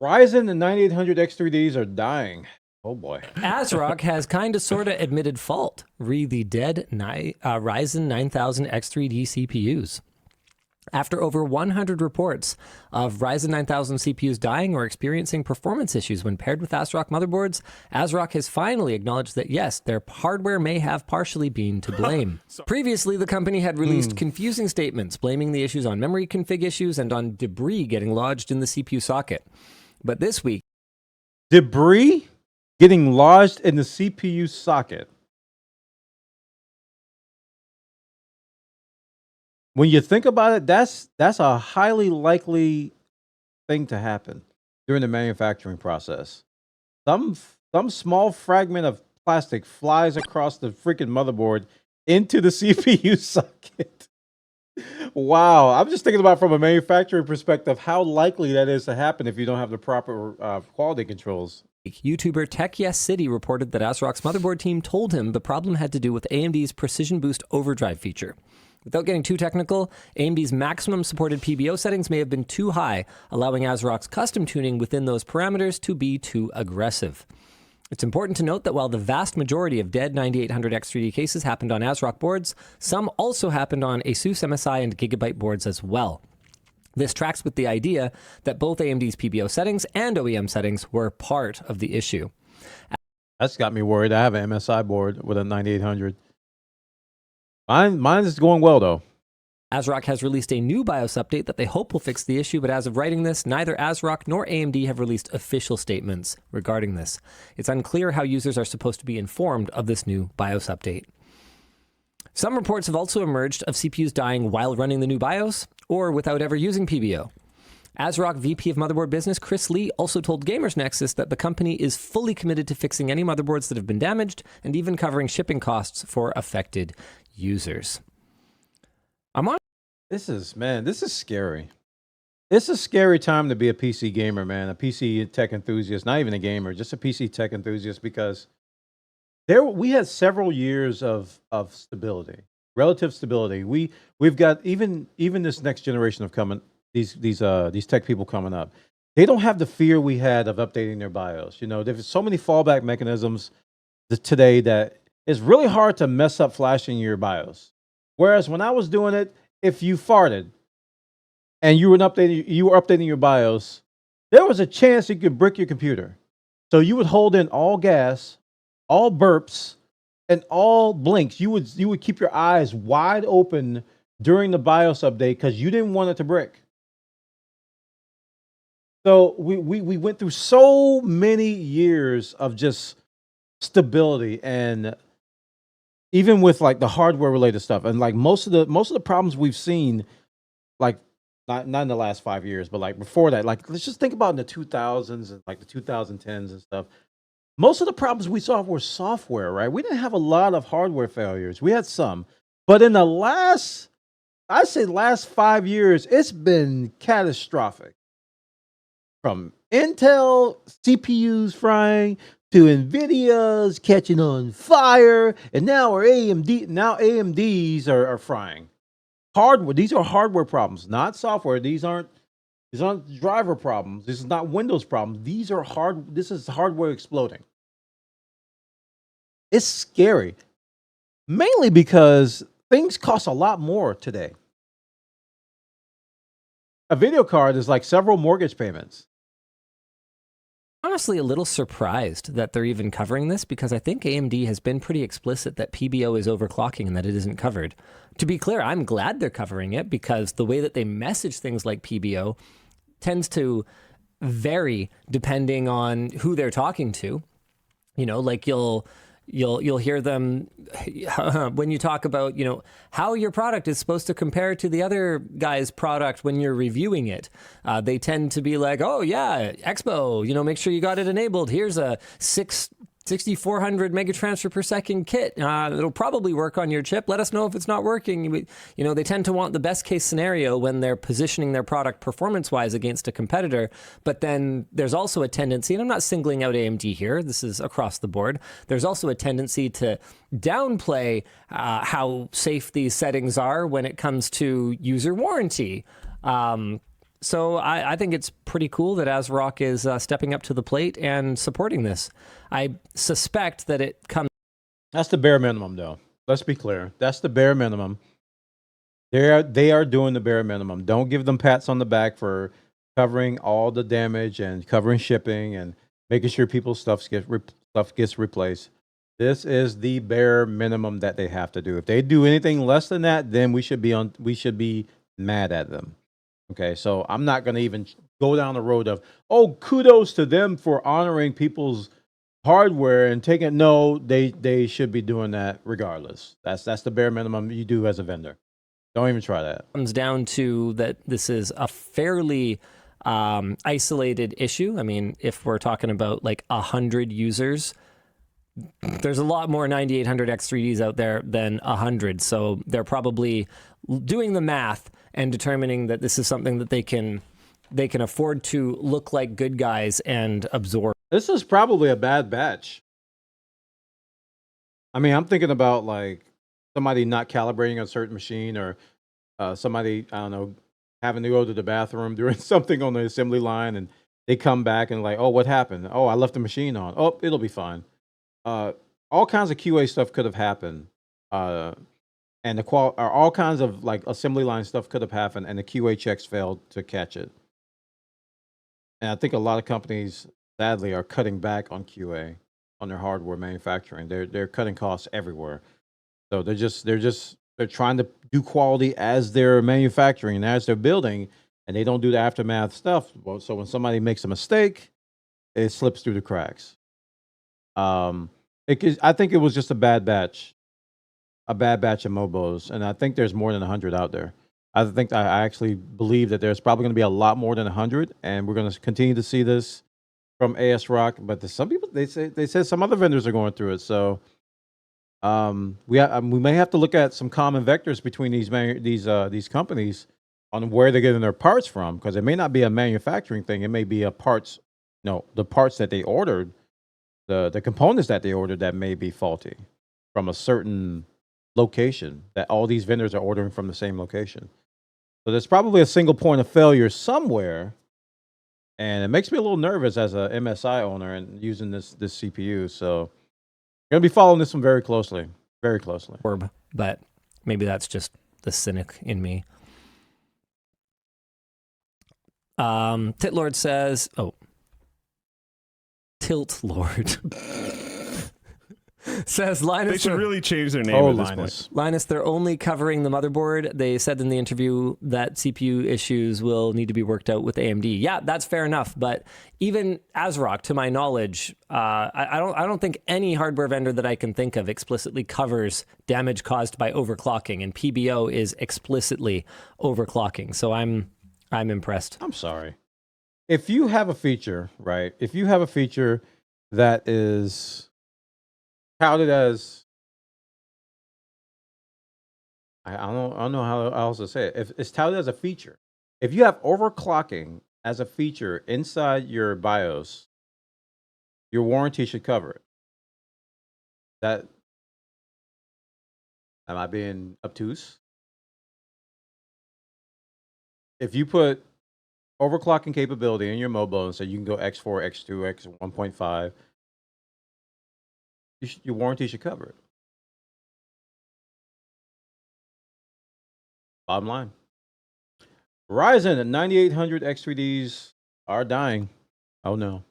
Ryzen and 9800 X3Ds are dying. Oh boy. ASRock has kind of sort of admitted fault, re the dead Ryzen 9000 X3D CPUs. After over 100 reports of Ryzen 9000 CPUs dying or experiencing performance issues when paired with ASRock motherboards, ASRock has finally acknowledged that yes, their hardware may have partially been to blame. Previously, the company had released confusing statements blaming the issues on memory config issues and on debris getting lodged in the CPU socket. But this week, Debris getting lodged in the CPU socket. When you think about it, that's a highly likely thing to happen during the manufacturing process. Some small fragment of plastic flies across the freaking motherboard into the CPU socket. Wow, I'm just thinking about from a manufacturing perspective how likely that is to happen if you don't have the proper quality controls. YouTuber TechYesCity reported that ASRock's motherboard team told him the problem had to do with AMD's Precision Boost Overdrive feature. Without getting too technical, AMD's maximum supported PBO settings may have been too high, allowing ASRock's custom tuning within those parameters to be too aggressive. It's important to note that while the vast majority of dead 9800 X3D cases happened on ASRock boards, some also happened on ASUS MSI and Gigabyte boards as well. This tracks with the idea that both AMD's PBO settings and OEM settings were part of the issue. That's got me worried. I have an MSI board with a 9800. Mine is going well, though. ASRock has released a new BIOS update that they hope will fix the issue, but as of writing this, neither ASRock nor AMD have released official statements regarding this. It's unclear how users are supposed to be informed of this new BIOS update. Some reports have also emerged of CPUs dying while running the new BIOS, or without ever using PBO. ASRock VP of Motherboard Business Chris Lee also told Gamers Nexus that the company is fully committed to fixing any motherboards that have been damaged and even covering shipping costs for affected users. This is scary. It's a scary time to be a PC gamer, man, a PC tech enthusiast, not even a gamer, just a PC tech enthusiast, because we had several years of stability, relative stability. We've got even this next generation of coming, these tech people coming up. They don't have the fear we had of updating their BIOS. You know, there's so many fallback mechanisms today that it's really hard to mess up flashing your BIOS. Whereas when I was doing it, if you farted and you were updating your BIOS, there was a chance you could brick your computer. So you would hold in all gas, all burps, and all blinks. You would keep your eyes wide open during the BIOS update because you didn't want it to brick. So we went through so many years of just stability, and even with like the hardware related stuff, and like most of the problems we've seen, like not in the last 5 years, but like before that, like let's just think about in the 2000s and like the 2010s and stuff. Most of the problems we saw were software, right? We didn't have a lot of hardware failures. We had some, but in the last 5 years, it's been catastrophic. From Intel CPUs frying to NVIDIA's catching on fire, and now AMDs are frying. Hardware. These are hardware problems, not software. These aren't driver problems. This is not Windows problems. This is hardware exploding. It's scary, mainly because things cost a lot more today. A video card is like several mortgage payments. Honestly, a little surprised that they're even covering this, because I think AMD has been pretty explicit that PBO is overclocking and that it isn't covered. To be clear, I'm glad they're covering it, because the way that they message things like PBO tends to vary depending on who they're talking to. You know, like you'll hear them when you talk about, you know, how your product is supposed to compare to the other guy's product when you're reviewing it. They tend to be like, oh yeah, Expo, you know, make sure you got it enabled. Here's a 6400 megatransfer per second kit. It'll probably work on your chip. Let us know if it's not working. You know, they tend to want the best case scenario when they're positioning their product performance-wise against a competitor. But then there's also a tendency, and I'm not singling out AMD here, this is across the board, there's also a tendency to downplay how safe these settings are when it comes to user warranty. So I think it's pretty cool that ASRock is stepping up to the plate and supporting this. I suspect that it comes. That's the bare minimum, though. Let's be clear. That's the bare minimum. They are doing the bare minimum. Don't give them pats on the back for covering all the damage and covering shipping and making sure people's stuff gets replaced. This is the bare minimum that they have to do. If they do anything less than that, then we should be mad at them. Okay, so I'm not going to even go down the road of, oh, kudos to them for honoring people's hardware and taking. No, they should be doing that regardless. That's the bare minimum you do as a vendor. Don't even try that. Comes down to that this is a fairly isolated issue. I mean, if we're talking about like 100 users, there's a lot more 9800 X3Ds out there than 100. So they're probably doing the math and determining that this is something that they can afford to look like good guys and absorb. This is probably a bad batch. I mean, I'm thinking about like somebody not calibrating a certain machine, or somebody, I don't know, having to go to the bathroom doing something on the assembly line, and they come back and like, oh, what happened? Oh, I left the machine on. Oh, it'll be fine. All kinds of QA stuff could have happened, and all kinds of like assembly line stuff could have happened, and the QA checks failed to catch it. And I think a lot of companies, sadly, are cutting back on QA on their hardware manufacturing. They're cutting costs everywhere. So they're trying to do quality as they're manufacturing and as they're building, and they don't do the aftermath stuff. So when somebody makes a mistake, it slips through the cracks. I think it was just a bad batch of Mobos, and I think there's more than 100 out there. I actually believe that there's probably going to be a lot more than 100, and we're going to continue to see this from ASRock. But some people, they said some other vendors are going through it. So we may have to look at some common vectors between these companies on where they're getting their parts from, because it may not be a manufacturing thing. It may be the parts that they ordered, the components that they ordered that may be faulty from a certain location, that all these vendors are ordering from the same location. So there's probably a single point of failure somewhere, and it makes me a little nervous as a MSI owner and using this CPU. So I'm going to be following this one very closely, very closely. But maybe that's just the cynic in me. Titlord says, Tilt Lord says Linus. They should really change their name at this point. Linus, they're only covering the motherboard. They said in the interview that CPU issues will need to be worked out with AMD. Yeah, that's fair enough. But even ASRock, to my knowledge, I don't think any hardware vendor that I can think of explicitly covers damage caused by overclocking, and PBO is explicitly overclocking. So I'm impressed. I'm sorry. If you have a feature, right? If you have a feature that is touted as, I don't know how else to say it. If it's touted as a feature, if you have overclocking as a feature inside your BIOS, your warranty should cover it. Am I being obtuse? If you put overclocking capability in your mobile and say you can go X4, X2, X 1.5, your warranty should cover it. Bottom line. Ryzen and 9800 X3Ds are dying. Oh no.